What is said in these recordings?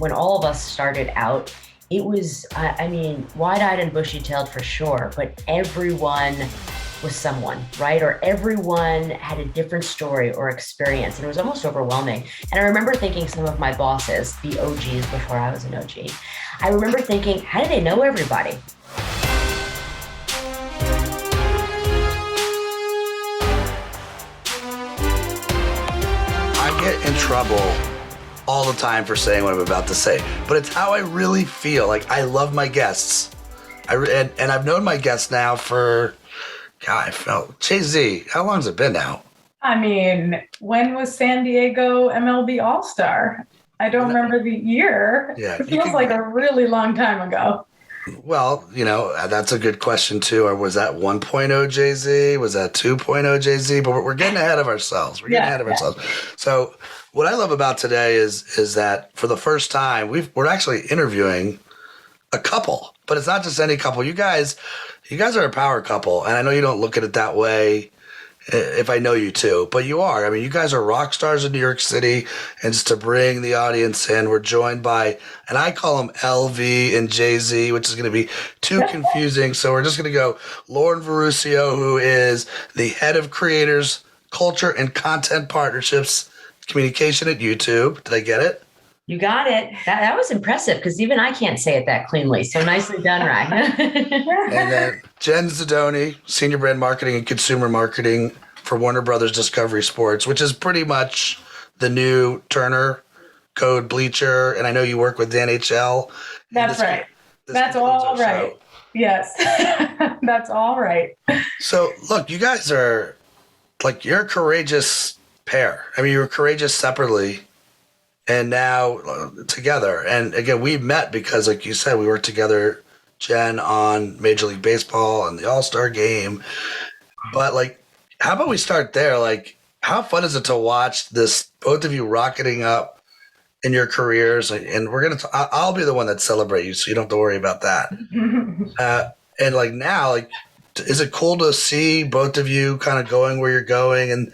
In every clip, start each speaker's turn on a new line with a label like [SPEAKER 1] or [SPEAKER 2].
[SPEAKER 1] when all of us started out, it was, I mean, wide-eyed and bushy-tailed for sure, but everyone was someone, right? Or everyone had a different story or experience, and it was almost overwhelming. And I remember thinking some of my bosses, the OGs before I was an OG, I remember thinking, how do they know everybody?
[SPEAKER 2] I get in trouble all the time for saying what I'm about to say, but it's how I really feel. Like, I love my guests. And I've known my guests now for, God, I felt, Jay-Z, how long has it been now?
[SPEAKER 3] I mean, when was San Diego MLB All-Star? I don't remember the year.
[SPEAKER 2] Yeah,
[SPEAKER 3] it feels like a really long time ago.
[SPEAKER 2] Well, you know, that's a good question too. Or was that 1.0 Jay-Z? Was that 2.0 Jay-Z? But we're getting ahead of ourselves. We're getting ahead of ourselves. So what I love about today is that for the first time, we're actually interviewing a couple, but it's not just any couple. You guys are a power couple, and I know you don't look at it that way if I know you too, but you are. I mean, you guys are rock stars in New York City, and just to bring the audience in, we're joined by, and I call them LV and Jay-Z, which is going to be too confusing. So we're just going to go Lauren Verrusio, who is the head of creators, culture, and content partnerships, communication at YouTube. Did I get it?
[SPEAKER 1] You got it. That was impressive because even I can't say it that cleanly. So nicely done, Ryan.
[SPEAKER 2] And then Jen Zudonyi, Senior Brand Marketing and Consumer Marketing for Warner Brothers Discovery Sports, which is pretty much the new Turner, Code, Bleacher, and I know you work with the NHL.
[SPEAKER 3] That's right. That's all right. Yes, that's all right.
[SPEAKER 2] So, look, you guys are, like, you're a courageous pair. I mean, you were courageous separately. And now together. And again, we met because, like you said, we worked together, Jen, on Major League Baseball and the All-Star Game. But, like, how about we start there? Like, how fun is it to watch this, both of you rocketing up in your careers? And we're going to, I'll be the one that celebrate you, so you don't have to worry about that. And, like, now, like, is it cool to see both of you kind of going where you're going? And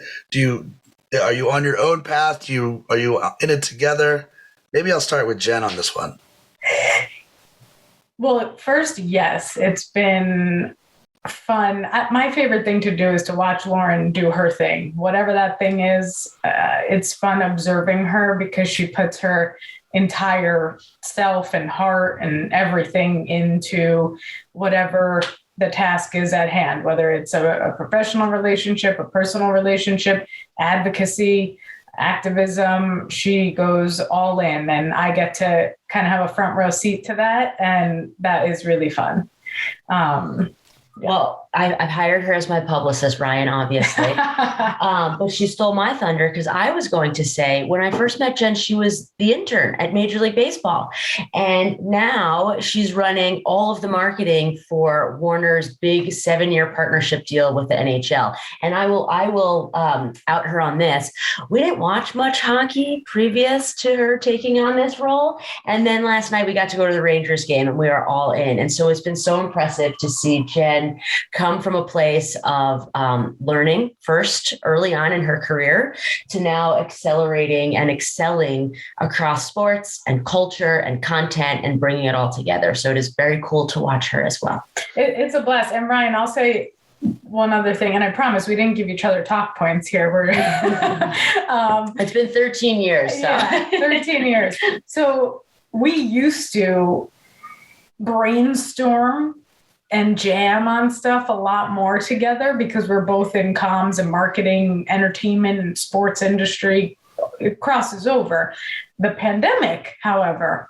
[SPEAKER 2] are you on your own path? Are you in it together? Maybe I'll start with Jen on this one.
[SPEAKER 3] Well, first, yes, it's been fun. My favorite thing to do is to watch Lauren do her thing. Whatever that thing is, it's fun observing her because she puts her entire self and heart and everything into whatever the task is at hand, whether it's a professional relationship, a personal relationship, advocacy, activism. She goes all in, and I get to kind of have a front row seat to that. And that is really fun.
[SPEAKER 1] Well, I've hired her as my publicist, Ryan, obviously. But she stole my thunder because I was going to say, when I first met Jen, she was the intern at Major League Baseball. And now she's running all of the marketing for Warner's big 7-year partnership deal with the NHL. And I will out her on this. We didn't watch much hockey previous to her taking on this role. And then last night we got to go to the Rangers game and we are all in. And so it's been so impressive to see Jen come from a place of learning first early on in her career to now accelerating and excelling across sports and culture and content and bringing it all together. So it is very cool to watch her as well.
[SPEAKER 3] It's a blast. And Ryan, I'll say one other thing, and I promise we didn't give each other talk points here.
[SPEAKER 1] It's been 13 years. So.
[SPEAKER 3] Yeah, 13 years. So we used to brainstorm and jam on stuff a lot more together because we're both in comms and marketing, entertainment and sports industry. It crosses over. The pandemic, however,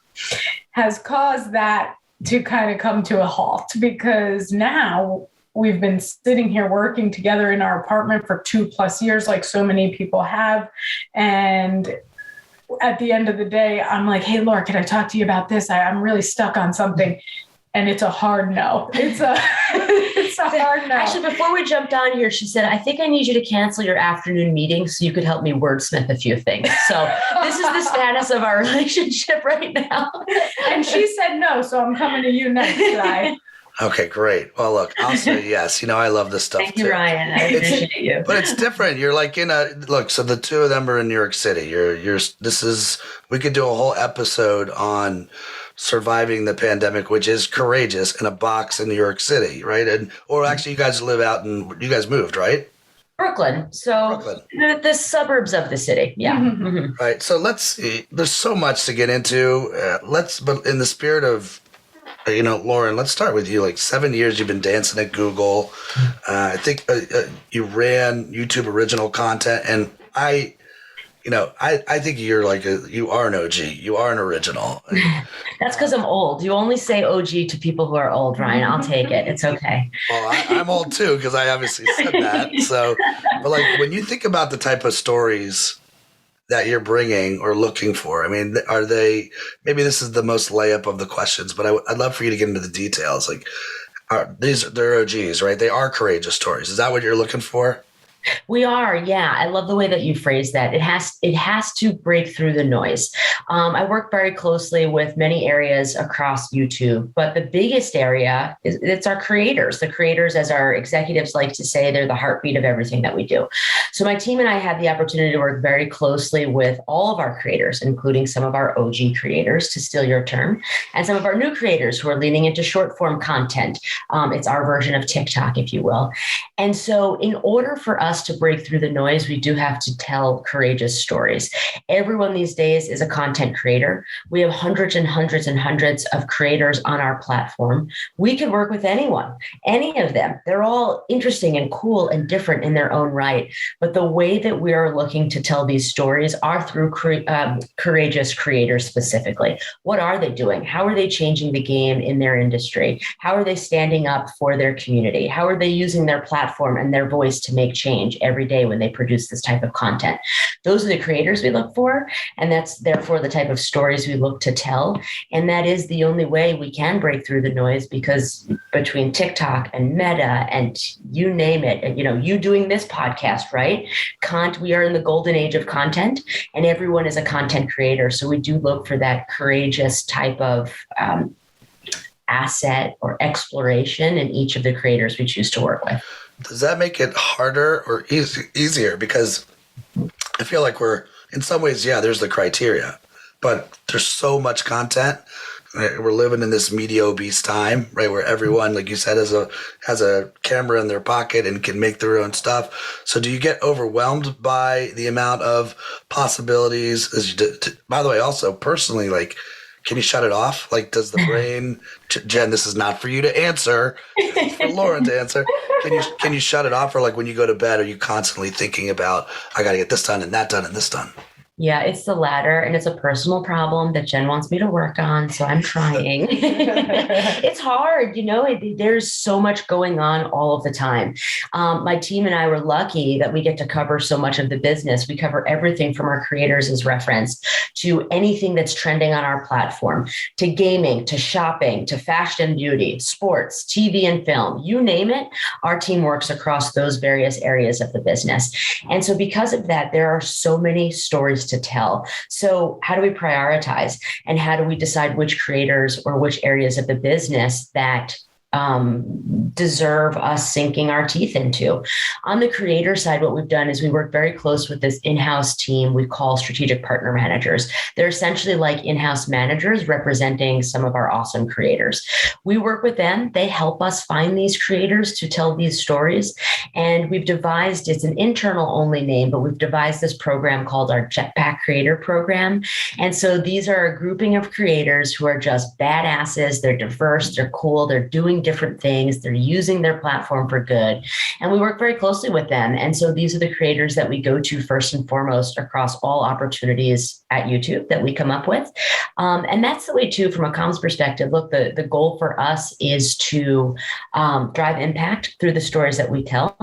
[SPEAKER 3] has caused that to kind of come to a halt because now we've been sitting here working together in our apartment for 2+ years, like so many people have. And at the end of the day, I'm like, hey, Laura, can I talk to you about this? I'm really stuck on something. And it's a hard no. It's a hard no.
[SPEAKER 1] Actually, before we jumped on here, she said, I think I need you to cancel your afternoon meeting so you could help me wordsmith a few things. So this is the status of our relationship right now.
[SPEAKER 3] And she said no, so I'm coming to you next, guy.
[SPEAKER 2] Okay, great. Well, look, I'll say yes. I love this stuff
[SPEAKER 1] Thank
[SPEAKER 2] too.
[SPEAKER 1] you, Ryan. I appreciate you.
[SPEAKER 2] But it's different. You're like look, so the two of them are in New York City. We could do a whole episode on surviving the pandemic, which is courageous, in a box in New York City, right? Or actually you guys you guys moved, right?
[SPEAKER 1] Brooklyn. So
[SPEAKER 2] Brooklyn.
[SPEAKER 1] the suburbs of the city. Yeah. Mm-hmm.
[SPEAKER 2] Right. So let's see. There's so much to get into. But in the spirit of, Lauren, let's start with you. Like 7 years you've been dancing at Google. I think you ran YouTube original content, and I think you are an OG. You are an original.
[SPEAKER 1] That's because I'm old. You only say OG to people who are old, Ryan. I'll take it. It's okay.
[SPEAKER 2] Well, I'm old too, because I obviously said that. So, but like when you think about the type of stories that you're bringing or looking for, I mean, are they, maybe this is the most layup of the questions, but I'd love for you to get into the details. Like, they're OGs, right? They are courageous stories. Is that what you're looking for?
[SPEAKER 1] We are, yeah. I love the way that you phrase that. It has to break through the noise. I work very closely with many areas across YouTube, but the biggest area it's our creators. The creators, as our executives like to say, they're the heartbeat of everything that we do. So my team and I had the opportunity to work very closely with all of our creators, including some of our OG creators, to steal your term, and some of our new creators who are leaning into short form content. It's our version of TikTok, if you will. And so in order for us to break through the noise, we do have to tell courageous stories. Everyone these days is a content creator. We have hundreds and hundreds and hundreds of creators on our platform. We could work with anyone, any of them. They're all interesting and cool and different in their own right. But the way that we are looking to tell these stories are through courageous creators specifically. What are they doing? How are they changing the game in their industry? How are they standing up for their community? How are they using their platform and their voice to make change every day when they produce this type of content? Those are the creators we look for, and that's therefore the type of stories we look to tell. And that is the only way we can break through the noise, because between TikTok and Meta and you name it, and you doing this podcast, right? We are in the golden age of content, and everyone is a content creator. So we do look for that courageous type of asset or exploration in each of the creators we choose to work with.
[SPEAKER 2] Does that make it harder or easier? Because I feel like we're, in some ways, yeah, there's the criteria, but there's so much content. We're living in this media obese time, right? Where everyone, like you said, has a camera in their pocket and can make their own stuff. So do you get overwhelmed by the amount of possibilities? By the way, also personally, like, can you shut it off? Like, does the brain, Jen, this is not for you to answer, it's for Lauren to answer. Can you shut it off? Or like when you go to bed, are you constantly thinking about, I got to get this done and that done and this done?
[SPEAKER 1] Yeah, it's the latter, and it's a personal problem that Jen wants me to work on, so I'm trying. It's hard, there's so much going on all of the time. My team and I were lucky that we get to cover so much of the business. We cover everything from our creators as reference to anything that's trending on our platform, to gaming, to shopping, to fashion and beauty, sports, TV and film, you name it. Our team works across those various areas of the business. And so because of that, there are so many stories to tell. So how do we prioritize, and how do we decide which creators or which areas of the business that deserve us sinking our teeth into? On the creator side, what we've done is we work very close with this in-house team we call strategic partner managers. They're essentially like in-house managers representing some of our awesome creators. We work with them. They help us find these creators to tell these stories. And we've devised, it's an internal only name, but we've devised this program called our Jetpack Creator Program. And so these are a grouping of creators who are just badasses. They're diverse, they're cool, they're doing different things. They're using their platform for good. And we work very closely with them. And so these are the creators that we go to first and foremost across all opportunities at YouTube that we come up with. And that's the way too, from a comms perspective. Look, the goal for us is to drive impact through the stories that we tell.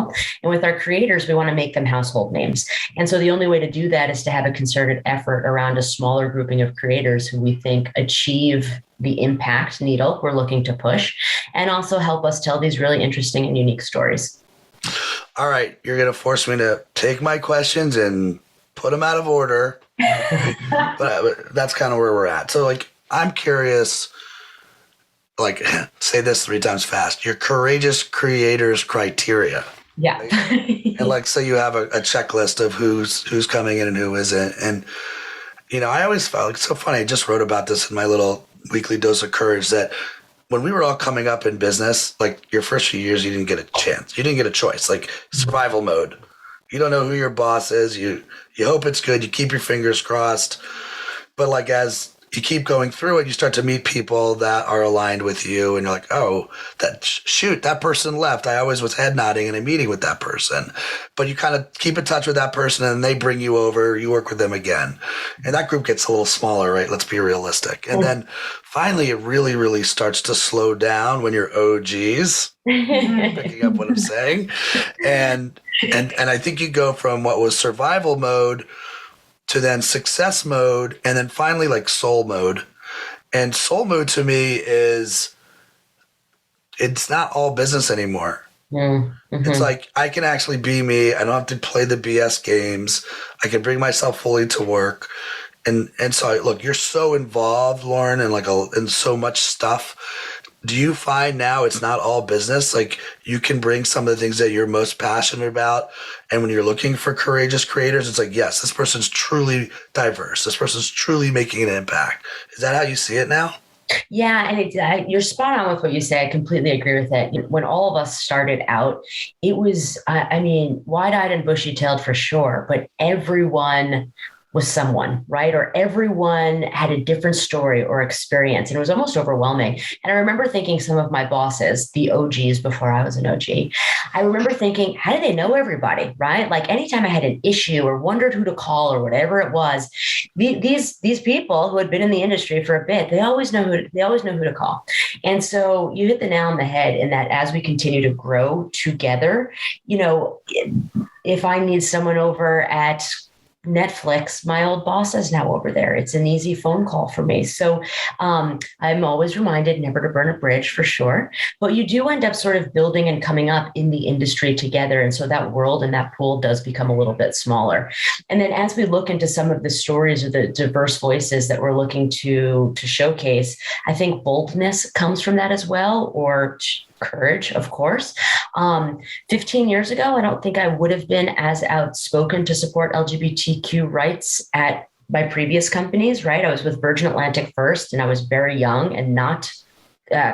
[SPEAKER 1] And with our creators, we want to make them household names. And so the only way to do that is to have a concerted effort around a smaller grouping of creators who we think achieve the impact needle we're looking to push, and also help us tell these really interesting and unique stories.
[SPEAKER 2] All right. You're going to force me to take my questions and put them out of order. But that's kind of where we're at. So like, I'm curious, like say this 3 times fast, your courageous creators criteria.
[SPEAKER 1] Yeah.
[SPEAKER 2] Right? And like, say you have a checklist of who's coming in and who isn't. And, I always felt like it's so funny. I just wrote about this in my little weekly dose of courage that when we were all coming up in business, like your first few years, you didn't get a chance. You didn't get a choice, like survival mode. You don't know who your boss is. You hope it's good. You keep your fingers crossed. But like as you keep going through it, you start to meet people that are aligned with you, and you're like, oh, that person left. I always was head nodding in a meeting with that person. But you kind of keep in touch with that person, and they bring you over. You work with them again, and that group gets a little smaller, right? Let's be realistic. And then finally, it really, really starts to slow down when you're OGs. Picking up what I'm saying, and I think you go from what was survival mode to then success mode, and then finally like soul mode. And soul mode to me is, it's not all business anymore. Mm-hmm. It's like I can actually be me. I don't have to play the BS games. I can bring myself fully to work. And so look, you're so involved, Lauren, in so much stuff. Do you find now it's not all business? Like you can bring some of the things that you're most passionate about. And when you're looking for courageous creators, it's like, yes, this person's truly diverse. This person's truly making an impact. Is that how you see it now?
[SPEAKER 1] Yeah. And you're spot on with what you say. I completely agree with it. When all of us started out, it was, wide-eyed and bushy-tailed for sure, but everyone was someone, right? Or everyone had a different story or experience. And it was almost overwhelming. And I remember thinking some of my bosses, the OGs before I was an OG, I remember thinking, how do they know everybody, right? Like anytime I had an issue or wondered who to call or whatever it was, these people who had been in the industry for a bit, they always know who to call. And so you hit the nail on the head in that as we continue to grow together, if I need someone over at Netflix, my old boss is now over there. It's an easy phone call for me. So I'm always reminded never to burn a bridge for sure. But you do end up sort of building and coming up in the industry together. And so that world and that pool does become a little bit smaller. And then as we look into some of the stories or the diverse voices that we're looking to showcase, I think boldness comes from that as well, or courage, of course. 15 years ago, I don't think I would have been as outspoken to support LGBTQ rights at my previous companies, right? I was with Virgin Atlantic first, and I was very young and not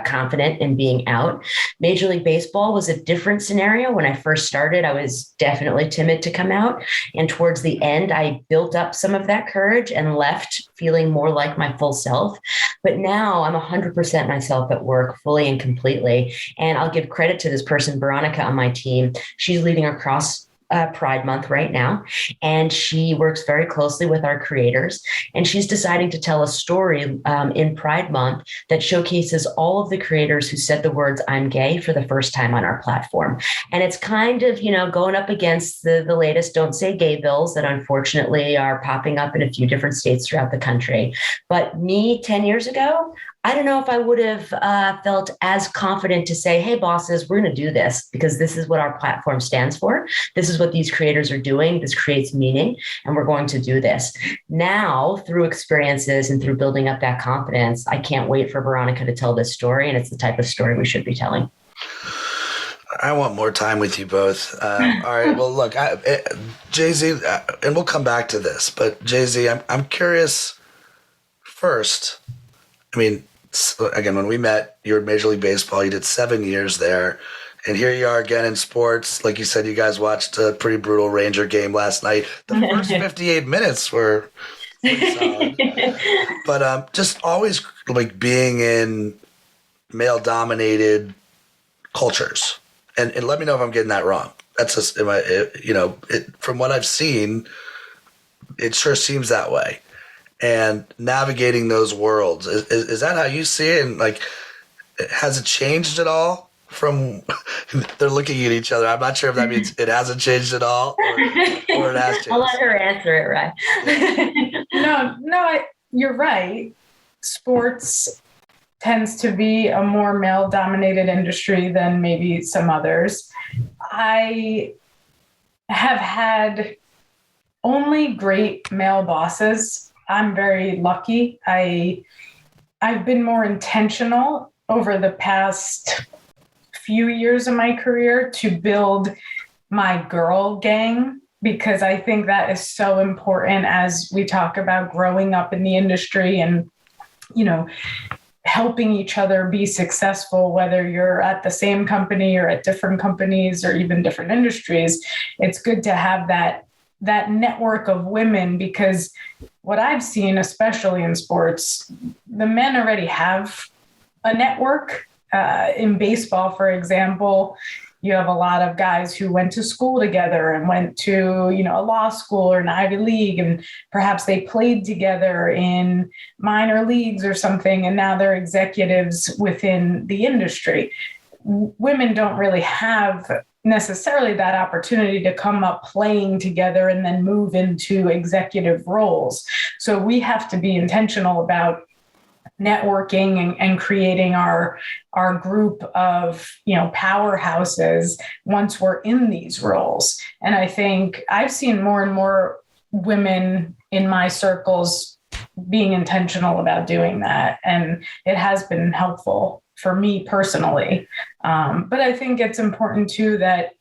[SPEAKER 1] confident in being out. Major League Baseball was a different scenario. When I first started, I was definitely timid to come out. And towards the end, I built up some of that courage and left feeling more like my full self. But now I'm 100% myself at work, fully and completely. And I'll give credit to this person, Veronica, on my team. She's leading across Pride Month right now. And she works very closely with our creators. And she's deciding to tell a story in Pride Month that showcases all of the creators who said the words, "I'm gay," for the first time on our platform. And it's kind of, going up against the latest Don't Say Gay bills that unfortunately are popping up in a few different states throughout the country. But me 10 years ago, I don't know if I would have felt as confident to say, hey, bosses, we're going to do this because this is what our platform stands for. This is what these creators are doing. This creates meaning, and we're going to do this. Now, through experiences and through building up that confidence, I can't wait for Veronica to tell this story, and it's the type of story we should be telling.
[SPEAKER 2] I want more time with you both. All right. Well, look, Jay-Z, and we'll come back to this, but Jay-Z, I'm curious first. I mean, again, when we met, you were at Major League Baseball. You did 7 years there. And here you are again in sports. Like you said, you guys watched a pretty brutal Ranger game last night. The first 58 minutes were pretty solid. But just always like being in male-dominated cultures. And let me know if I'm getting that wrong. That's just, from what I've seen, it sure seems that way. And navigating those worlds, is that how you see it? And like, has it changed at all from they're looking at each other? I'm not sure if that means it hasn't changed at all or it has changed.
[SPEAKER 1] I'll let her answer it, right?
[SPEAKER 3] Yeah. No, you're right. Sports tends to be a more male-dominated industry than maybe some others. I have had only great male bosses. I'm very lucky. I've been more intentional over the past few years of my career to build my girl gang, because I think that is so important as we talk about growing up in the industry and, helping each other be successful, whether you're at the same company or at different companies or even different industries. It's good to have that network of women, because what I've seen, especially in sports, the men already have a network. In baseball, for example, you have a lot of guys who went to school together and went to, a law school or an Ivy League, and perhaps they played together in minor leagues or something, and now they're executives within the industry. Women don't really have necessarily that opportunity to come up playing together and then move into executive roles. So we have to be intentional about networking and creating our group of powerhouses once we're in these roles. And I think I've seen more and more women in my circles being intentional about doing that, and it has been helpful for me personally. But I think it's important too that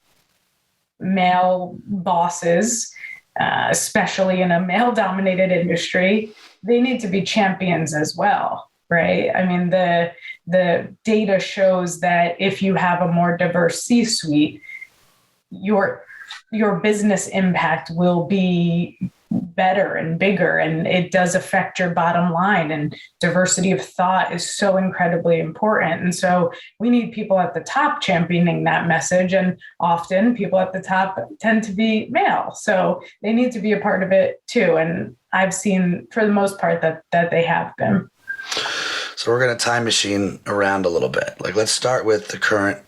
[SPEAKER 3] male bosses, especially in a male-dominated industry, they need to be champions as well. Right. I mean, the data shows that if you have a more diverse C-suite, your business impact will be better and bigger, and it does affect your bottom line. And diversity of thought is so incredibly important. And so we need people at the top championing that message. And often people at the top tend to be male, so they need to be a part of it too. And I've seen, for the most part, that they have been.
[SPEAKER 2] So we're going to time machine around a little bit. Let's start with the current,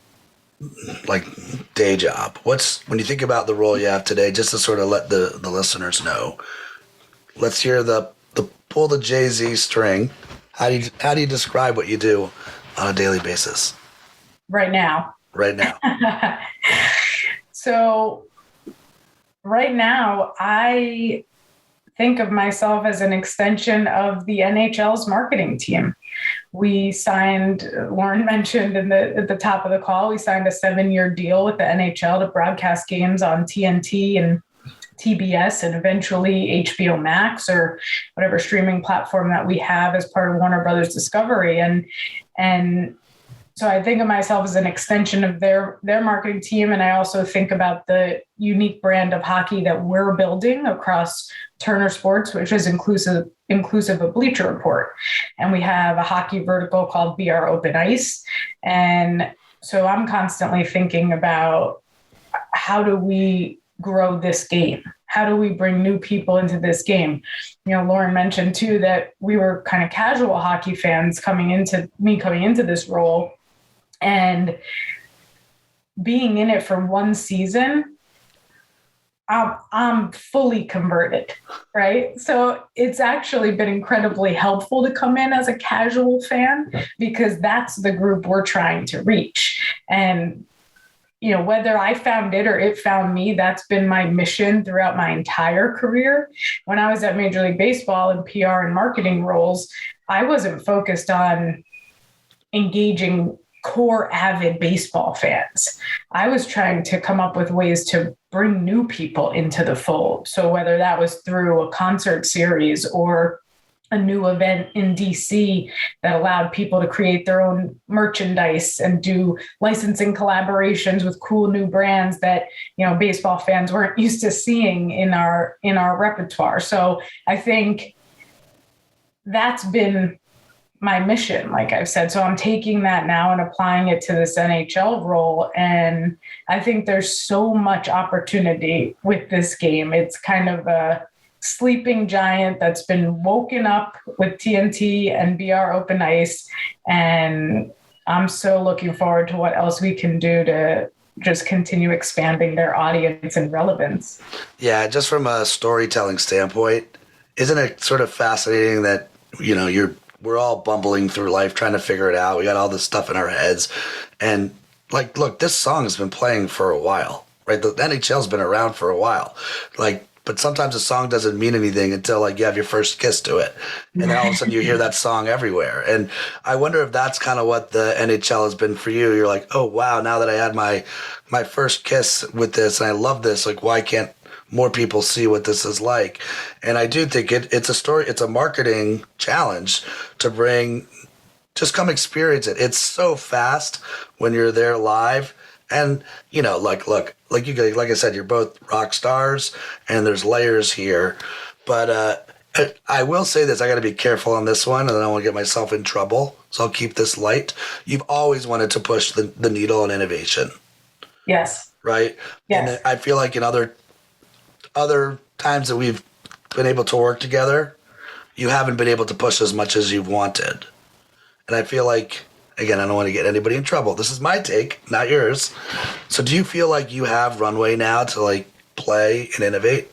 [SPEAKER 2] day job. When you think about the role you have today, just to sort of let the listeners know, let's hear the pull the Jay-Z string. How do you describe what you do on a daily basis?
[SPEAKER 3] Right now. So right now, I think of myself as an extension of the NHL's marketing team. We signed, Lauren mentioned at the top of the call, we signed a 7-year deal with the NHL to broadcast games on TNT and TBS and eventually HBO Max or whatever streaming platform that we have as part of Warner Brothers Discovery. And so I think of myself as an extension of their marketing team. And I also think about the unique brand of hockey that we're building across Turner Sports, which is inclusive of Bleacher Report. And we have a hockey vertical called BR Open Ice. And so I'm constantly thinking about, how do we grow this game? How do we bring new people into this game? Lauren mentioned too that we were kind of casual hockey fans coming into this role, and being in it for one season, I'm fully converted, right? So it's actually been incredibly helpful to come in as a casual fan, because that's the group we're trying to reach. And whether I found it or it found me, that's been my mission throughout my entire career. When I was at Major League Baseball in PR and marketing roles, I wasn't focused on engaging core avid baseball fans. I was trying to come up with ways to bring new people into the fold. So whether that was through a concert series or a new event in DC that allowed people to create their own merchandise and do licensing collaborations with cool new brands that, baseball fans weren't used to seeing in our repertoire. So I think that's been my mission, like I've said. So I'm taking that now and applying it to this NHL role. And I think there's so much opportunity with this game. It's kind of a sleeping giant that's been woken up with TNT and BR Open Ice. And I'm so looking forward to what else we can do to just continue expanding their audience and relevance.
[SPEAKER 2] Yeah, just from a storytelling standpoint, isn't it sort of fascinating that, we're all bumbling through life trying to figure it out. We got all this stuff in our heads. And look, this song has been playing for a while, right? The NHL's been around for a while. but sometimes a song doesn't mean anything until like you have your first kiss to it. And then all of a sudden you hear that song everywhere. And I wonder if that's kind of what the NHL has been for you. You're like, oh, wow, now that I had my first kiss with this and I love this, like, why can't more people see what this is like? And I do think it's a story. It's a marketing challenge to bring, just come experience it. It's so fast when you're there live. And, you know, like, look, like you guys, like I said, you're both rock stars and there's layers here. But I will say this, I got to be careful on this one and I don't want to get myself in trouble. So I'll keep this light. You've always wanted to push the needle on innovation.
[SPEAKER 3] Yes.
[SPEAKER 2] Right?
[SPEAKER 3] Yes.
[SPEAKER 2] And I feel like in other times that we've been able to work together, you haven't been able to push as much as you've wanted. And I feel like, again, I don't want to get anybody in trouble. This is my take, not yours. So do you feel like you have runway now to like play and innovate?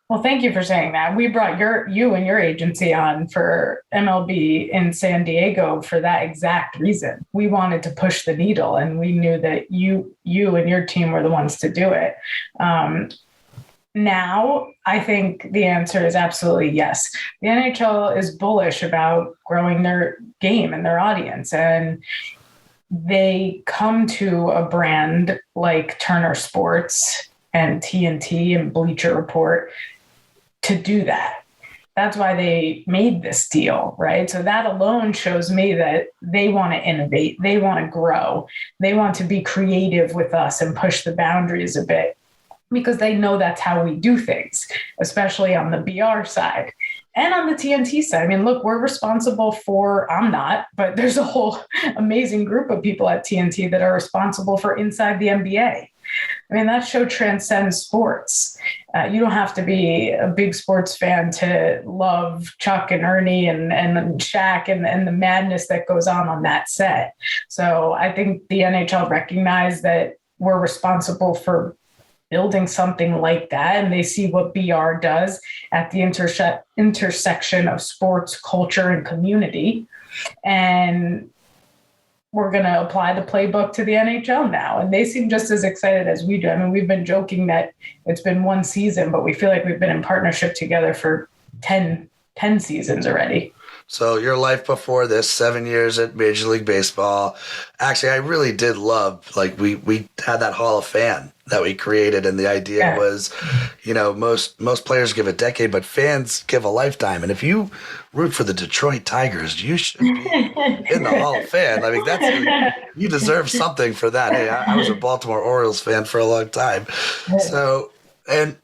[SPEAKER 3] Well, thank you for saying that. We brought you and your agency on for MLB in San Diego for that exact reason. We wanted to push the needle, and we knew that you and your team were the ones to do it. Now, I think the answer is absolutely yes. The NHL is bullish about growing their game and their audience, and they come to a brand like Turner Sports and TNT and Bleacher Report to do that. That's why they made this deal, right? So that alone shows me that they want to innovate, they want to grow, they want to be creative with us and push the boundaries a bit, because they know that's how we do things, especially on the BR side. And on the TNT side, I mean, look, we're responsible for, I'm not, but there's a whole amazing group of people at TNT that are responsible for Inside the NBA. I mean, that show transcends sports. You don't have to be a big sports fan to love Chuck and Ernie and Shaq and the madness that goes on that set. So I think the NHL recognized that we're responsible for building something like that, and they see what BR does at the intersection of sports, culture, and community. And we're going to apply the playbook to the NHL now. And they seem just as excited as we do. I mean, we've been joking that it's been one season, but we feel like we've been in partnership together for 10 seasons already.
[SPEAKER 2] So your life before this, 7 years at Major League Baseball. Actually, I really did love, like we had that Hall of Fame that we created. And the idea was, you know, most players give a decade, but fans give a lifetime. And if you root for the Detroit Tigers, you should be in the Hall of Fame. I mean, you deserve something for that. Hey, I was a Baltimore Orioles fan for a long time. So, and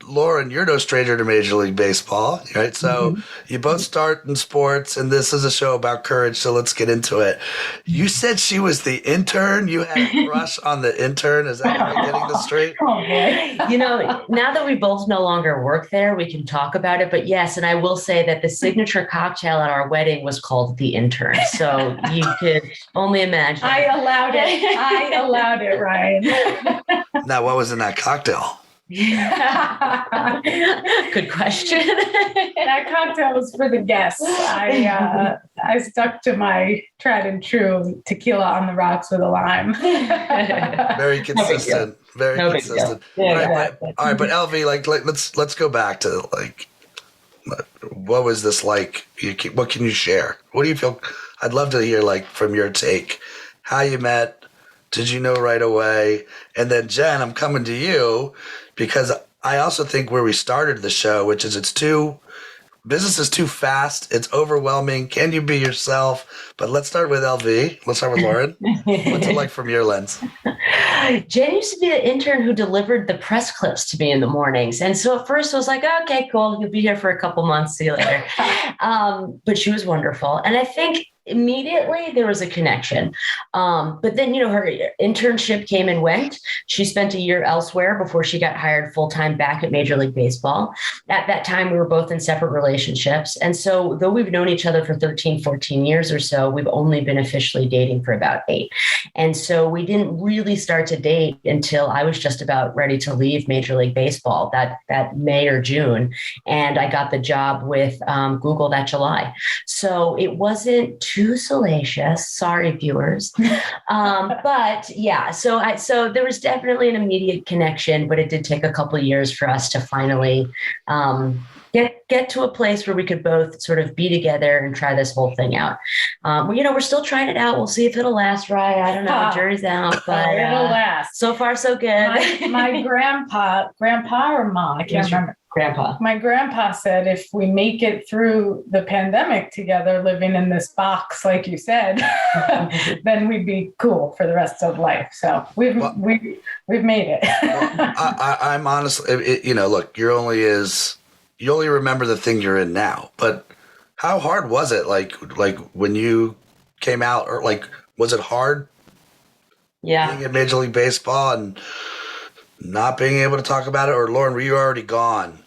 [SPEAKER 2] Lauren, you're no stranger to Major League Baseball, right? So you both start in sports, and this is a show about courage, so let's get into it. You said she was the intern. You had a crush on the intern. Is that am I getting this straight?
[SPEAKER 3] Oh, boy.
[SPEAKER 1] You know, now that we both no longer work there, we can talk about it. But yes, and I will say that the signature cocktail at our wedding was called the intern. So you could only imagine.
[SPEAKER 3] I allowed it, Ryan.
[SPEAKER 2] Now, what was in that cocktail?
[SPEAKER 1] Good question.
[SPEAKER 3] That cocktail was for the guests. I stuck to my tried and true tequila on the rocks with a lime.
[SPEAKER 2] Very consistent. Very consistent.
[SPEAKER 3] Yeah,
[SPEAKER 2] all right, but LV, like let's go back to like, what was this like? What can you share? What do you feel? I'd love to hear like from your take, how you met. Did you know right away? And then Jen, I'm coming to you because I also think where we started the show, which is business is too fast. It's overwhelming. Can you be yourself? But let's start with LV. Let's start with Lauren. What's it like from your lens?
[SPEAKER 1] Jen used to be the intern who delivered the press clips to me in the mornings. And so at first I was like, okay, cool. You'll be here for a couple months. See you later. But she was wonderful. And I think immediately there was a connection. But then, you know, her internship came and went. She spent a year elsewhere before she got hired full-time back at Major League Baseball. At that time, we were both in separate relationships. And so though we've known each other for 13, 14 years or so, we've only been officially dating for about 8. And so we didn't really start to date until I was just about ready to leave Major League Baseball that May or June. And I got the job with Google that July. So it wasn't too too salacious. Sorry, viewers. But yeah, so there was definitely an immediate connection, but it did take a couple of years for us to finally get to a place where we could both sort of be together and try this whole thing out. We're still trying it out. We'll see if it'll last, right? I don't know. Jury's out, but
[SPEAKER 3] it'll last.
[SPEAKER 1] So far, so good.
[SPEAKER 3] My grandpa or mom, I can't remember.
[SPEAKER 1] Grandpa.
[SPEAKER 3] My grandpa said, if we make it through the pandemic together, living in this box, like you said, then we'd be cool for the rest of life. So we've made it.
[SPEAKER 2] I'm honestly, look, you only remember the thing you're in now, but how hard was it? Like when you came out, or like, was it hard?
[SPEAKER 1] Yeah.
[SPEAKER 2] Being in Major League Baseball and not being able to talk about it, or Lauren, were you already gone?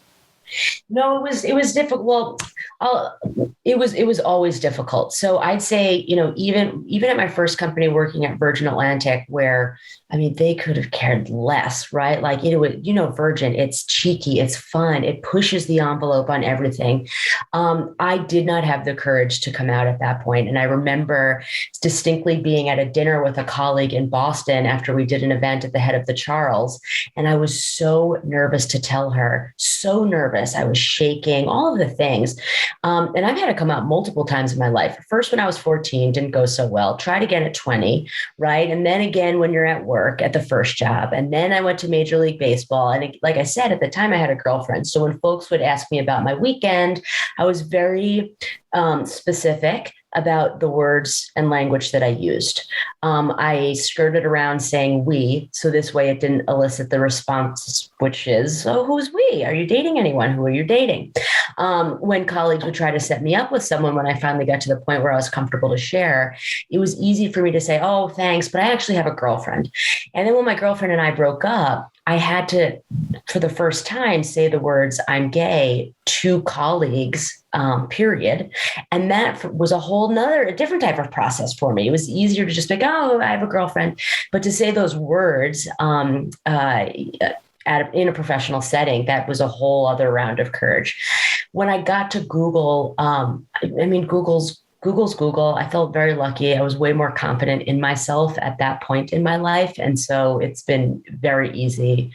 [SPEAKER 1] No, it was difficult. Well, it was always difficult. So I'd say, even at my first company working at Virgin Atlantic, where, I mean, they could have cared less, right? Like, Virgin, it's cheeky, it's fun, it pushes the envelope on everything. I did not have the courage to come out at that point. And I remember distinctly being at a dinner with a colleague in Boston after we did an event at the head of the Charles. And I was so nervous to tell her, so nervous. I was shaking, all of the things. And I've had to come out multiple times in my life. First, when I was 14, didn't go so well. Tried again at 20, right? And then again, when you're at work at the first job. And then I went to Major League Baseball. And like I said, at the time I had a girlfriend. So when folks would ask me about my weekend, I was very specific about the words and language that I used. I skirted around saying we, so this way it didn't elicit the response, which is, oh, who's we? Are you dating anyone? Who are you dating? When colleagues would try to set me up with someone, when I finally got to the point where I was comfortable to share, it was easy for me to say, oh, thanks, but I actually have a girlfriend. And then when my girlfriend and I broke up, I had to, for the first time, say the words, I'm gay, to colleagues, period. And that was a different type of process for me. It was easier to just be like, oh, I have a girlfriend. But to say those words in a professional setting, that was a whole other round of courage. When I got to Google, Google's Google. I felt very lucky. I was way more confident in myself at that point in my life. And so it's been very easy.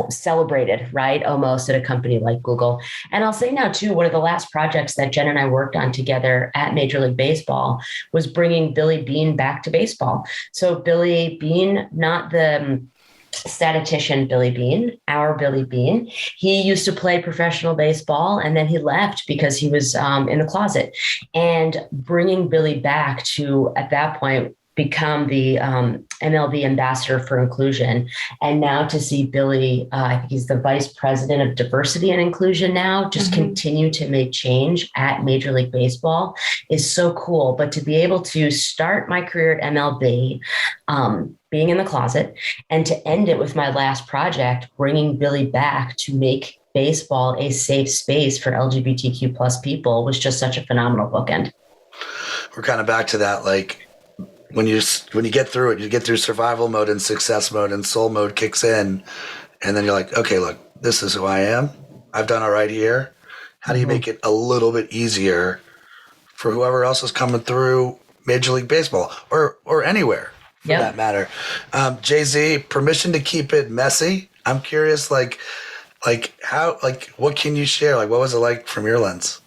[SPEAKER 1] Celebrated, right? Almost at a company like Google. And I'll say now too, one of the last projects that Jen and I worked on together at Major League Baseball was bringing Billy Beane back to baseball. So Billy Beane, not the statistician Billy Beane, our Billy Beane. He used to play professional baseball and then he left because he was in the closet. And bringing Billy back to, at that point, become the MLB ambassador for inclusion. And now to see Billy, I think he's the vice president of diversity and inclusion now, just continue to make change at Major League Baseball is so cool. But to be able to start my career at MLB, being in the closet, and to end it with my last project, bringing Billy back to make baseball a safe space for LGBTQ plus people was just such a phenomenal bookend.
[SPEAKER 2] We're kind of back to that, like, when you get through it, you get through survival mode and success mode, and soul mode kicks in, and then you're like, okay, look, this is who I am. I've done all right here. How do you make it a little bit easier for whoever else is coming through Major League Baseball or anywhere for that matter? Jay-Z, permission to keep it messy. I'm curious, like how, like, what can you share? Like, what was it like from your lens?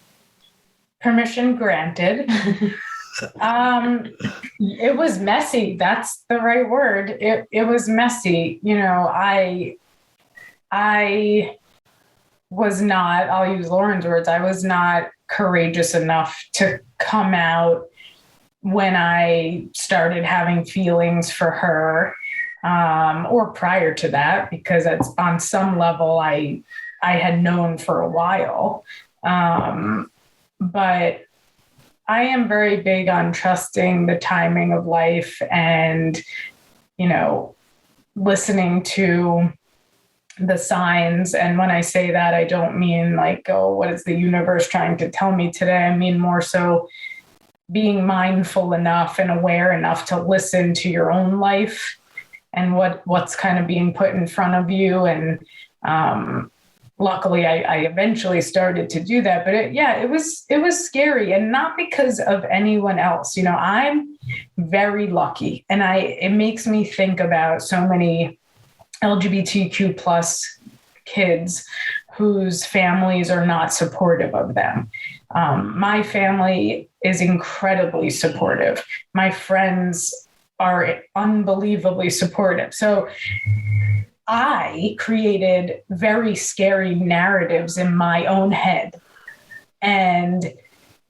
[SPEAKER 3] Permission granted. It was messy. That's the right word. It was messy. I was not, I'll use Lauren's words, I was not courageous enough to come out when I started having feelings for her, or prior to that, because it's on some level I had known for a while. But I am very big on trusting the timing of life and, listening to the signs. And when I say that, I don't mean like, oh, what is the universe trying to tell me today? I mean more so being mindful enough and aware enough to listen to your own life and what's kind of being put in front of you, and luckily I eventually started to do that, but it was scary, and not because of anyone else. I'm very lucky, and it makes me think about so many LGBTQ plus kids whose families are not supportive of them. My family is incredibly supportive. My friends are unbelievably supportive. So I created very scary narratives in my own head. And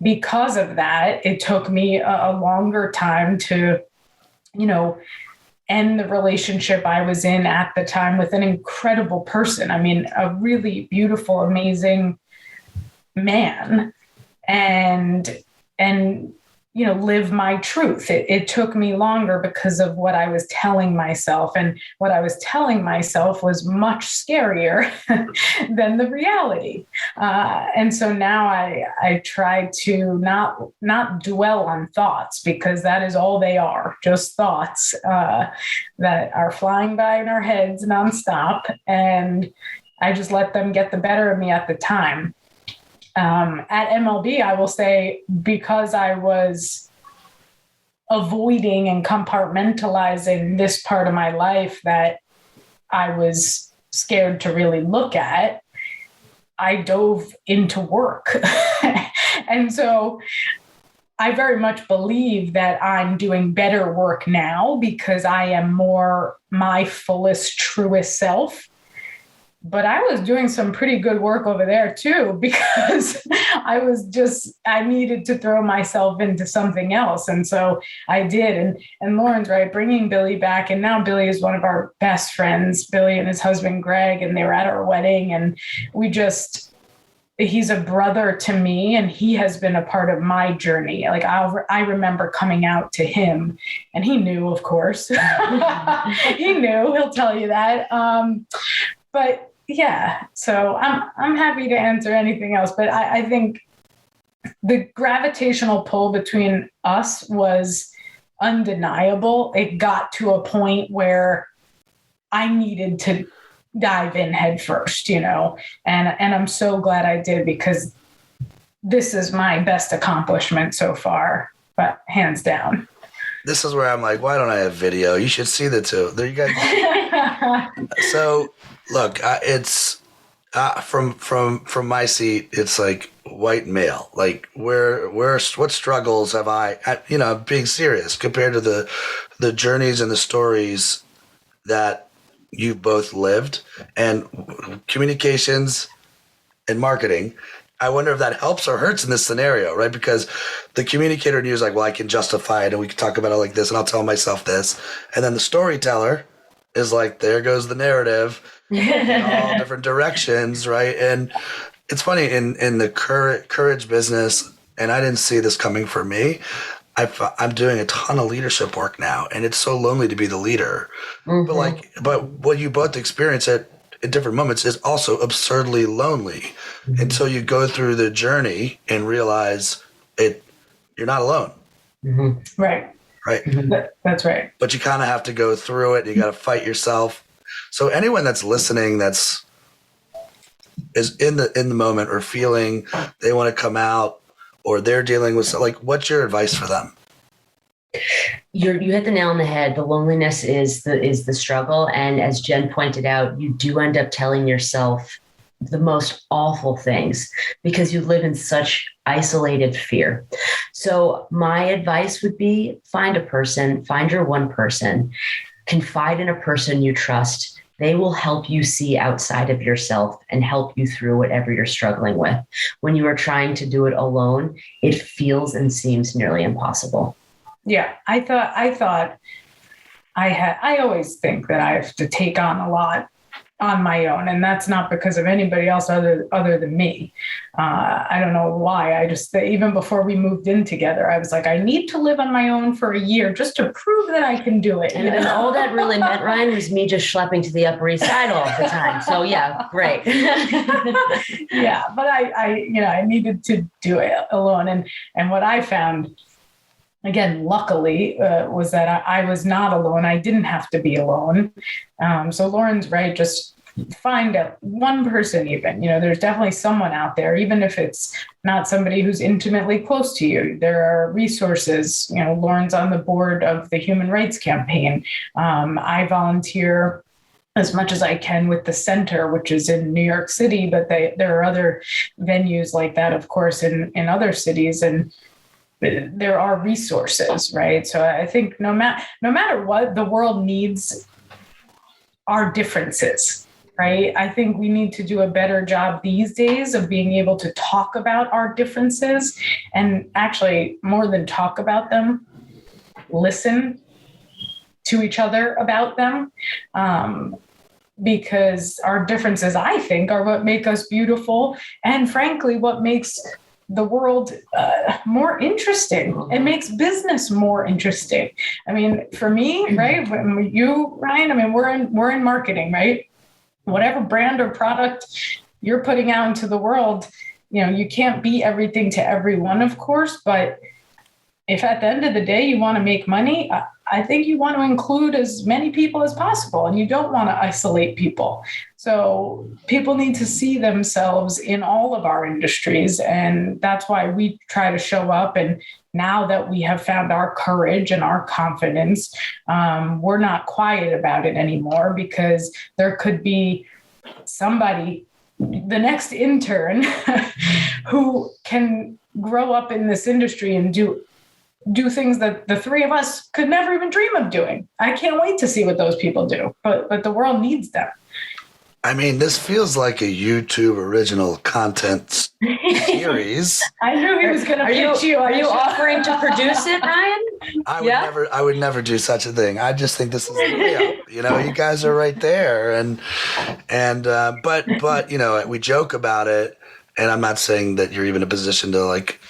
[SPEAKER 3] because of that, it took me a longer time to, end the relationship I was in at the time with an incredible person. I mean, a really beautiful, amazing man, and live my truth. It took me longer because of what I was telling myself, and what I was telling myself was much scarier than the reality. And so now I try to not dwell on thoughts, because that is all they are, just thoughts that are flying by in our heads nonstop. And I just let them get the better of me at the time. At MLB, I will say, because I was avoiding and compartmentalizing this part of my life that I was scared to really look at, I dove into work. And so I very much believe that I'm doing better work now because I am more my fullest, truest self. But I was doing some pretty good work over there too, because I needed to throw myself into something else. And so I did. And Lauren's right, bringing Billy back. And now Billy is one of our best friends, Billy and his husband, Greg, and they were at our wedding. And he's a brother to me, and he has been a part of my journey. Like I remember coming out to him, and he knew, of course. He knew, he'll tell you that. But yeah, so I'm happy to answer anything else, but I think the gravitational pull between us was undeniable. It got to a point where I needed to dive in head first, and I'm so glad I did, because this is my best accomplishment so far, but hands down.
[SPEAKER 2] This is where I'm like, why don't I have video? You should see the two. There you guys. So look, it's from my seat, it's like white male. Like what struggles have I, being serious, compared to the journeys and the stories that you both lived, and communications and marketing. I wonder if that helps or hurts in this scenario, right? Because the communicator in you is like, well, I can justify it, and we can talk about it like this, and I'll tell myself this. And then the storyteller is like, there goes the narrative in all different directions, right? And it's funny, in the courage business, and I didn't see this coming for me, I'm doing a ton of leadership work now, and it's so lonely to be the leader. Mm-hmm. But what you both experience at different moments is also absurdly lonely, until you go through the journey and realize you're not alone.
[SPEAKER 3] Mm-hmm. Right.
[SPEAKER 2] Mm-hmm.
[SPEAKER 3] That's right.
[SPEAKER 2] But you kind of have to go through it. You got to fight yourself. So anyone that's listening, is in the moment, or feeling they want to come out, or they're dealing with, like, what's your advice for them?
[SPEAKER 1] You hit the nail on the head. The loneliness is the struggle. And as Jen pointed out, you do end up telling yourself the most awful things because you live in such isolated fear. So my advice would be, find your one person, confide in a person you trust. They will help you see outside of yourself and help you through whatever you're struggling with. When you are trying to do it alone, it feels and seems nearly impossible.
[SPEAKER 3] Yeah, I always think that I have to take on a lot on my own, and that's not because of anybody else other than me. I don't know why. I just, even before we moved in together, I was like, I need to live on my own for a year just to prove that I can do it.
[SPEAKER 1] And all that really meant, Ryan, was me just schlepping to the Upper East Side all the time. So yeah, great.
[SPEAKER 3] Yeah, but I needed to do it alone, and what I found, again, luckily, was that I was not alone. I didn't have to be alone. So Lauren's right. Just find one person even, there's definitely someone out there, even if it's not somebody who's intimately close to you. There are resources. Lauren's on the board of the Human Rights Campaign. I volunteer as much as I can with the center, which is in New York City, but there are other venues like that, of course, in other cities, and there are resources, right? So I think no matter what, the world needs our differences, right? I think we need to do a better job these days of being able to talk about our differences, and actually, more than talk about them, listen to each other about them. Because our differences, I think, are what make us beautiful, and frankly, what makes the world more interesting. It makes business more interesting. I mean, for me, right? When you, Ryan, I mean, we're in marketing, right? Whatever brand or product you're putting out into the world, you can't be everything to everyone, of course, but if at the end of the day you want to make money, I think you want to include as many people as possible, and you don't want to isolate people. So people need to see themselves in all of our industries, and that's why we try to show up. And now that we have found our courage and our confidence, we're not quiet about it anymore, because there could be somebody, the next intern, who can grow up in this industry and do things that the three of us could never even dream of doing. I can't wait to see what those people do, but the world needs them.
[SPEAKER 2] I mean, this feels like a YouTube original content series.
[SPEAKER 3] I knew he was going to pitch you.
[SPEAKER 1] Are you offering to produce it, Ryan?
[SPEAKER 2] I would never do such a thing. I just think this is real. You guys are right there, but we joke about it, and I'm not saying that you're even in a position to like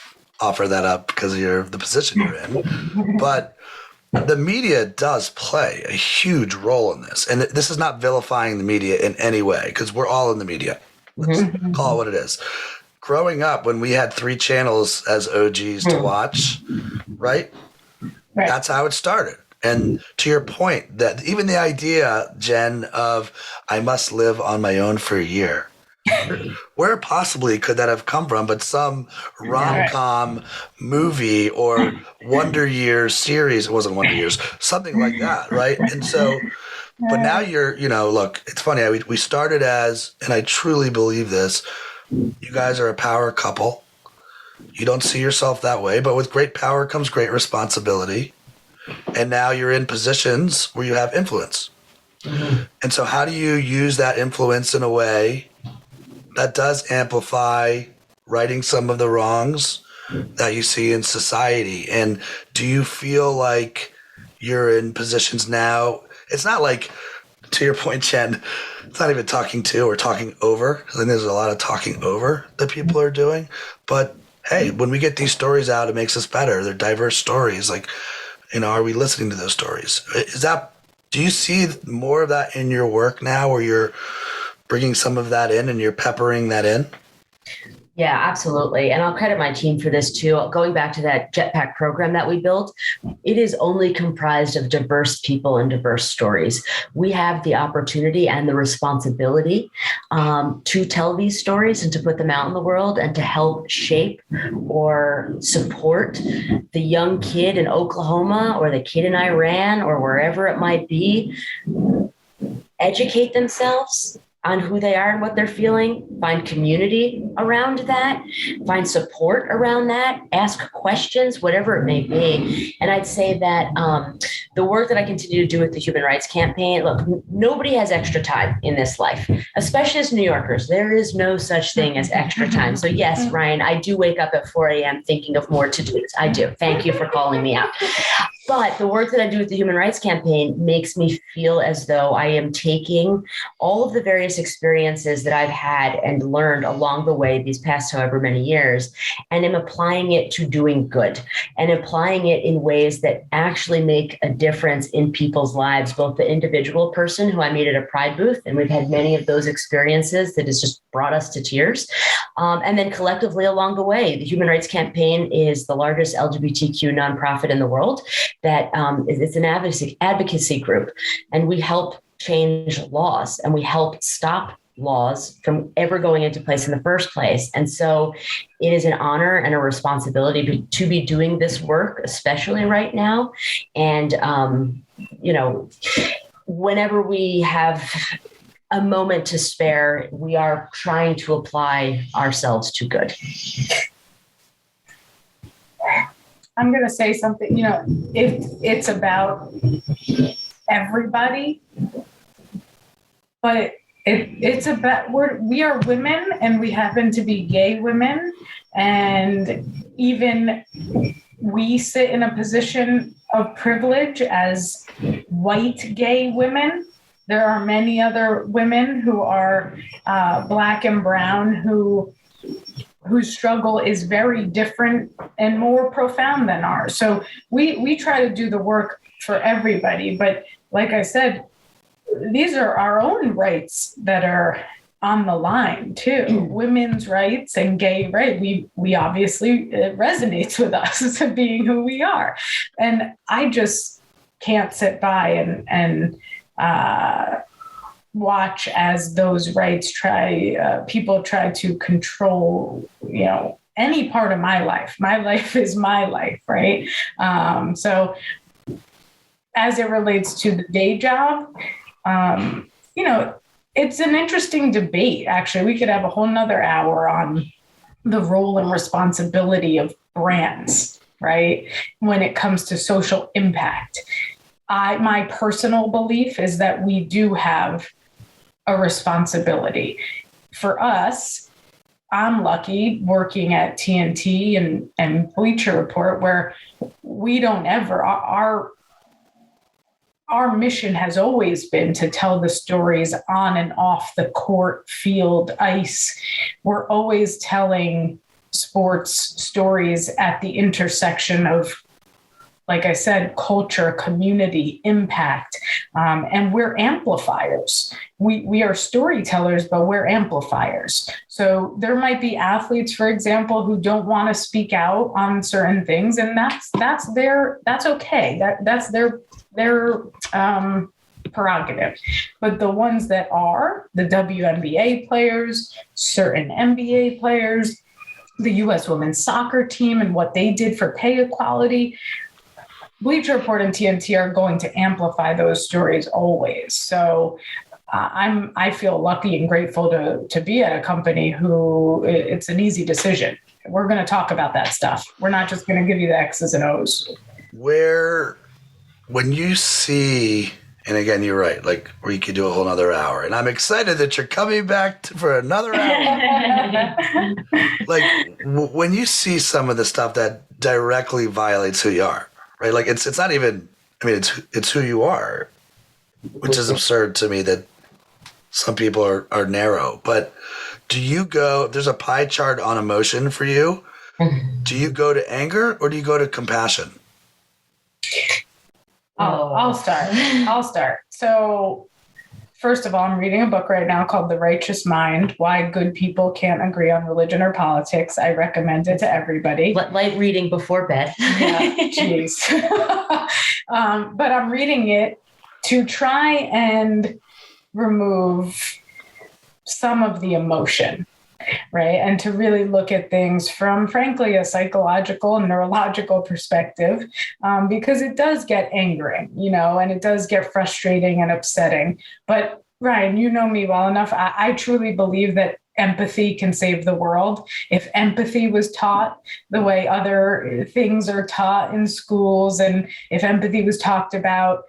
[SPEAKER 2] offer that up because of the position you're in, but the media does play a huge role in this. And this is not vilifying the media in any way, because we're all in the media. Let's call it what it is. Growing up, when we had 3 channels as OGs to watch, right? That's how it started. And to your point, that even the idea, Jen, of I must live on my own for a year, where possibly could that have come from? But some rom-com movie or Wonder Years series. It wasn't Wonder Years, something like that, right? And so, but now you're, look, it's funny. We started as, and I truly believe this, you guys are a power couple. You don't see yourself that way, but with great power comes great responsibility. And now you're in positions where you have influence. And so how do you use that influence in a way that does amplify righting some of the wrongs that you see in society? And do you feel like you're in positions now? It's not like, to your point, Jen, it's not even talking to or talking over. I think there's a lot of talking over that people are doing. But hey, when we get these stories out, it makes us better. They're diverse stories. Like, are we listening to those stories? Do you see more of that in your work now, where you're bringing some of that in and you're peppering that in?
[SPEAKER 1] Yeah, absolutely. And I'll credit my team for this too. Going back to that jetpack program that we built, it is only comprised of diverse people and diverse stories. We have the opportunity and the responsibility to tell these stories and to put them out in the world and to help shape or support the young kid in Oklahoma or the kid in Iran or wherever it might be, educate themselves on who they are and what they're feeling, find community around that, find support around that, ask questions, whatever it may be. And I'd say that the work that I continue to do with the Human Rights Campaign, look, nobody has extra time in this life, especially as New Yorkers. There is no such thing as extra time. So yes, Ryan, I do wake up at 4 a.m. thinking of more to-dos. I do. Thank you for calling me out. But the work that I do with the Human Rights Campaign makes me feel as though I am taking all of the various experiences that I've had and learned along the way these past however many years, and am applying it to doing good and applying it in ways that actually make a difference in people's lives, both the individual person who I meet at a Pride booth, and we've had many of those experiences that has just brought us to tears, and then collectively along the way. The Human Rights Campaign is the largest LGBTQ nonprofit in the world. That it's an advocacy group, and we help change laws and we helped stop laws from ever going into place in the first place. And so it is an honor and a responsibility to be doing this work, especially right now. And, whenever we have a moment to spare, we are trying to apply ourselves to good.
[SPEAKER 3] I'm going to say something, it's about everybody, but it's about, we are women and we happen to be gay women. And even we sit in a position of privilege as white gay women. There are many other women who are Black and brown whose struggle is very different and more profound than ours. So we try to do the work for everybody. But like I said, these are our own rights that are on the line too. Women's rights and gay rights. We obviously, it resonates with us as being who we are. And I just can't sit by and watch as those rights people try to control, any part of my life. My life is my life, right? So as it relates to the day job, it's an interesting debate. Actually, we could have a whole nother hour on the role and responsibility of brands, right? When it comes to social impact. My personal belief is that we do have a responsibility. For us, I'm lucky working at TNT and Bleacher Report, where we don't ever, our mission has always been to tell the stories on and off the court, field, ice. We're always telling sports stories at the intersection of, like I said, culture, community, impact, and we're amplifiers. We are storytellers, but we're amplifiers. So there might be athletes, for example, who don't want to speak out on certain things, and that's okay. That's their prerogative. But the ones that are the WNBA players, certain NBA players, the U.S. women's soccer team, and what they did for pay equality, Bleacher Report and TNT are going to amplify those stories always. So I feel lucky and grateful to be at a company who it's an easy decision. We're going to talk about that stuff. We're not just going to give you the X's and O's.
[SPEAKER 2] When you see, and again, you're right, like we could do a whole nother hour, and I'm excited that you're coming back for another hour. Like when you see some of the stuff that directly violates who you are, right? Like it's not even, it's who you are, which is absurd to me that some people are narrow. But do you go, if there's a pie chart on emotion for you, do you go to anger or do you go to compassion?
[SPEAKER 3] I'll start. So first of all, I'm reading a book right now called The Righteous Mind, Why Good People Can't Agree on Religion or Politics. I recommend it to everybody.
[SPEAKER 1] Light reading before bed.
[SPEAKER 3] Yeah, jeez. But I'm reading it to try and remove some of the emotion, right? And to really look at things from, frankly, a psychological and neurological perspective, because it does get angering, and it does get frustrating and upsetting. But Ryan, you know me well enough. I truly believe that empathy can save the world. If empathy was taught the way other things are taught in schools, and if empathy was talked about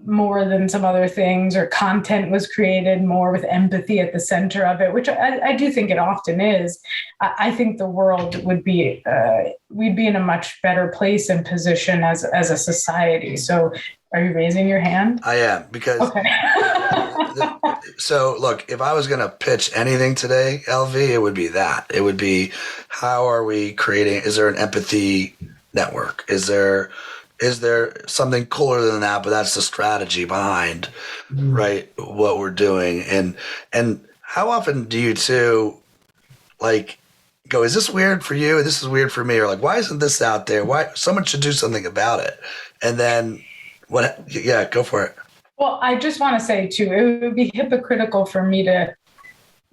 [SPEAKER 3] more than some other things, or content was created more with empathy at the center of it, which I do think it often is, I think the world would be, we'd be in a much better place and position as a society. So are you raising your hand?
[SPEAKER 2] I am, because
[SPEAKER 3] okay.
[SPEAKER 2] So look, if I was going to pitch anything today, LV, it would be that. It would be, how are we creating, is there an empathy network? Is there something cooler than that? But that's the strategy behind, right, what we're doing. And how often do you two like go, is this weird for you? This is weird for me. Or like, why isn't this out there? Why someone should do something about it? And then what? Yeah, go for it.
[SPEAKER 3] Well, I just want to say too, it would be hypocritical for me to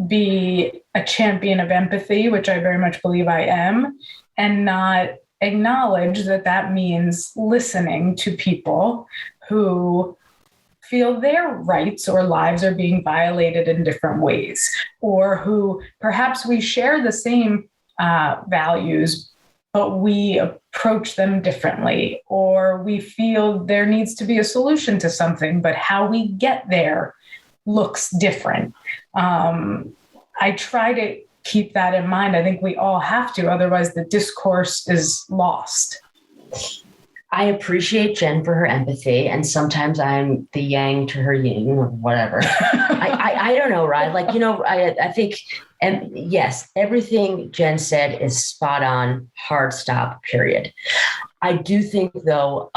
[SPEAKER 3] be a champion of empathy, which I very much believe I am, and not acknowledge that that means listening to people who feel their rights or lives are being violated in different ways, or who perhaps we share the same values, but we approach them differently, or we feel there needs to be a solution to something, but how we get there looks different. I try to keep that in mind. I think we all have to, otherwise the discourse is lost.
[SPEAKER 1] I appreciate Jen for her empathy, and sometimes I'm the yang to her yin or whatever. I don't know, right? Like, I think, and yes, everything Jen said is spot on, hard stop, period. I do think, though,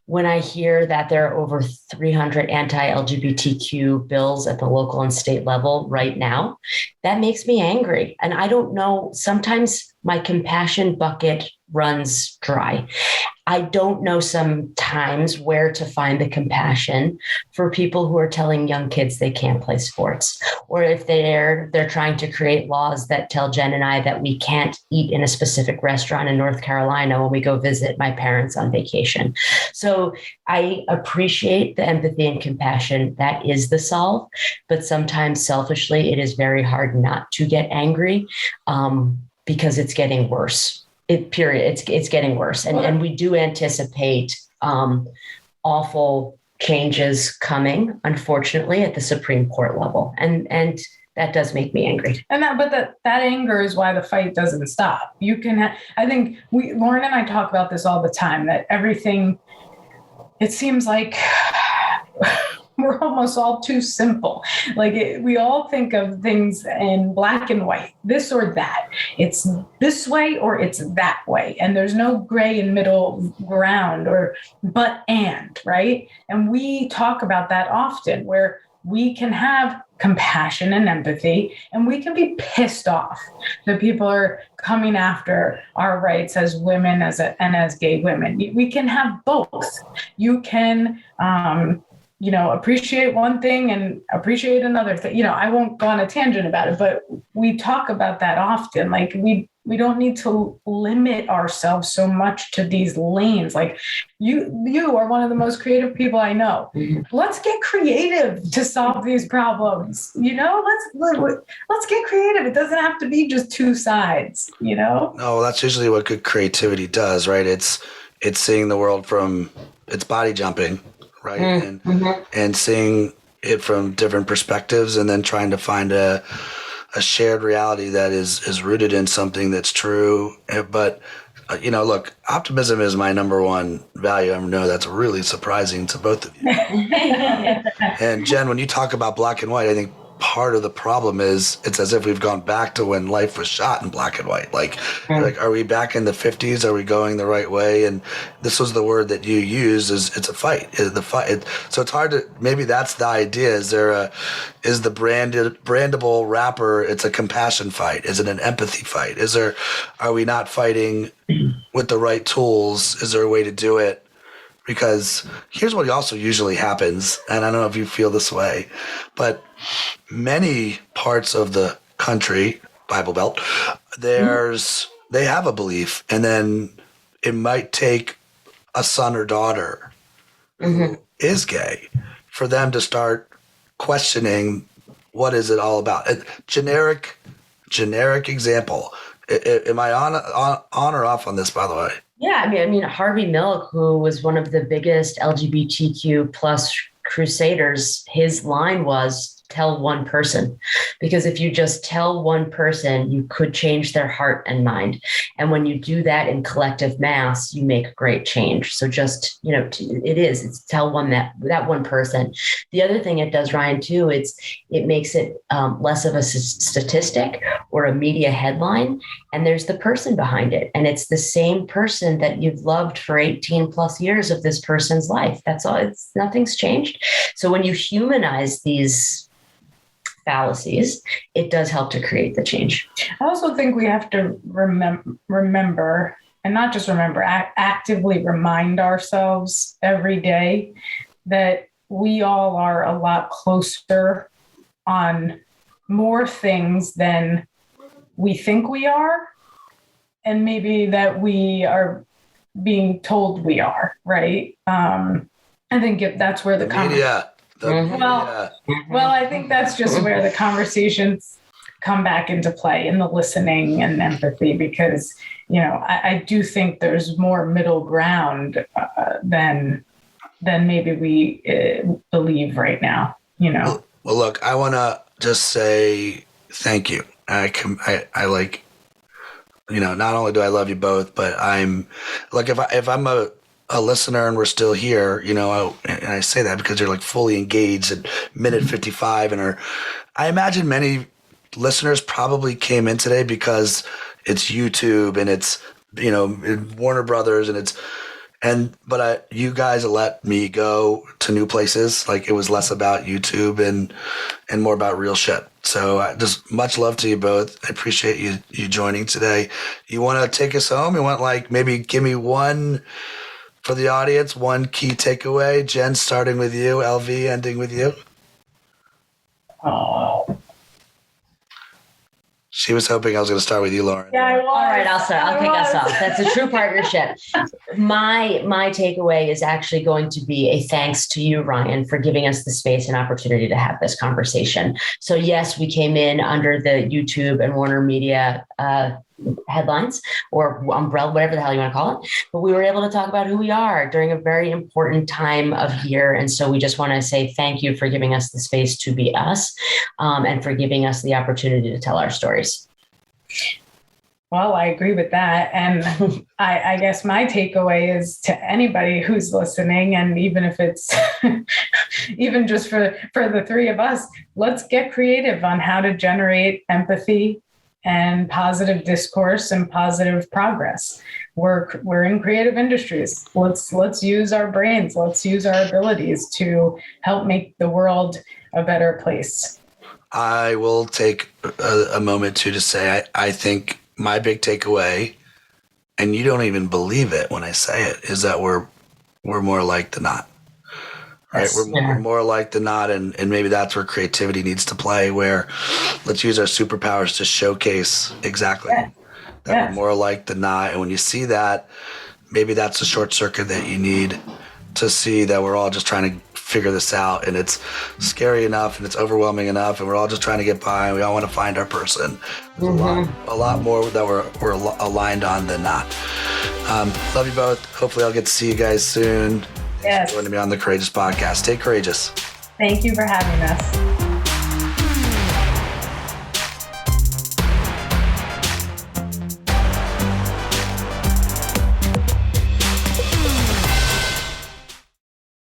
[SPEAKER 1] when I hear that there are over 300 anti-LGBTQ bills at the local and state level right now, that makes me angry. And I don't know, sometimes my compassion bucket runs dry. I don't know sometimes where to find the compassion for people who are telling young kids they can't play sports, or if they're trying to create laws that tell Jen and I that we can't eat in a specific restaurant in North Carolina when we go visit my parents on vacation. So I appreciate the empathy and compassion. That is the solve. But sometimes selfishly, it is very hard not to get angry because it's getting worse. It's getting worse. And we do anticipate awful changes coming, unfortunately, at the Supreme Court level. And that does make me angry.
[SPEAKER 3] And that anger is why the fight doesn't stop. You can, I think Lauren and I talk about this all the time, that everything, it seems like we're almost all too simple. Like we all think of things in black and white, this or that. It's this way or it's that way. And there's no gray and middle ground right? And we talk about that often, where we can have compassion and empathy, and we can be pissed off that people are coming after our rights as women and as gay women. We can have both. You can, appreciate one thing and appreciate another thing. I won't go on a tangent about it, but we talk about that often. Like we don't need to limit ourselves so much to these lanes. Like you are one of the most creative people I know. Mm-hmm. Let's get creative to solve these problems. Let's get creative. It doesn't have to be just two sides,
[SPEAKER 2] No, that's usually what good creativity does, right? It's seeing the world from, it's body jumping, right? Mm-hmm. And seeing it from different perspectives, and then trying to find a shared reality that is rooted in something that's true. But, look, optimism is my number one value. I know that's really surprising to both of you. And Jen, when you talk about black and white, I think part of the problem is it's as if we've gone back to when life was shot in black and white. Like, are we back in the 50s? Are we going the right way? And this was the word that you use, is it's a fight. So it's hard to, maybe that's the idea. Is the brandable rapper, it's a compassion fight? Is it an empathy fight? Are we not fighting with the right tools? Is there a way to do it? Because here's what also usually happens, and I don't know if you feel this way, but many parts of the country, Bible Belt, they have a belief, and then it might take a son or daughter who is gay for them to start questioning, what is it all about? A generic example. Am I on or off on this, by the way?
[SPEAKER 1] Yeah, I mean, Harvey Milk, who was one of the biggest LGBTQ plus crusaders, his line was, tell one person, because if you just tell one person, you could change their heart and mind. And when you do that in collective mass, you make great change. So just, it's tell that one person. The other thing it does, Ryan, too, it makes it less of a statistic or a media headline. And there's the person behind it. And it's the same person that you've loved for 18 plus years of this person's life. That's all. Nothing's changed. So when you humanize these fallacies, it does help to create the change.
[SPEAKER 3] I also think we have to remember, and not just remember, actively remind ourselves every day that we all are a lot closer on more things than we think we are, and maybe that we are being told we are, right? I think that's where the
[SPEAKER 2] media.
[SPEAKER 3] Well, I think that's just where the conversations come back into play, in the listening and empathy, because, I do think there's more middle ground than maybe we believe right now,
[SPEAKER 2] Well, look, I want to just say thank you. I like, not only do I love you both, but I'm like, if I'm a listener and we're still here, and I say that because you're like fully engaged at minute 55, I imagine many listeners probably came in today because it's YouTube and it's, Warner Brothers but you guys let me go to new places. Like, it was less about YouTube and more about real shit. So just much love to you both. I appreciate you joining today. You want to take us home? You want maybe give me one for the audience, one key takeaway? Jen, starting with you, LV ending with you.
[SPEAKER 3] Oh.
[SPEAKER 2] She was hoping I was going to start with you, Lauren.
[SPEAKER 3] Yeah, I was.
[SPEAKER 1] All right, I'll start. I'll kick us off. That's a true partnership. My takeaway is actually going to be a thanks to you, Ryan, for giving us the space and opportunity to have this conversation. So yes, we came in under the YouTube and Warner Media headlines or umbrella, whatever the hell you want to call it. But we were able to talk about who we are during a very important time of year. And so we just want to say thank you for giving us the space to be us, and for giving us the opportunity to tell our stories.
[SPEAKER 3] Well, I agree with that. And I guess my takeaway is to anybody who's listening, and even if it's even just for the three of us, let's get creative on how to generate empathy and positive discourse and positive progress. We're in creative industries. Let's use our brains. Let's use our abilities to help make the world a better place.
[SPEAKER 2] I will take a moment to say I think my big takeaway, and you don't even believe it when I say it, is that we're more alike than not. Right, we're more alike than not, and maybe that's where creativity needs to play. Where let's use our superpowers to showcase exactly that we're more alike than not. And when you see that, maybe that's the short circuit that you need to see that we're all just trying to figure this out, and it's scary enough, and it's overwhelming enough, and we're all just trying to get by, and we all want to find our person. There's a lot more that we're aligned on than not. Love you both. Hopefully, I'll get to see you guys soon.
[SPEAKER 3] Yes.
[SPEAKER 2] Joining me on the Courageous Podcast. Stay courageous.
[SPEAKER 3] Thank you for having us.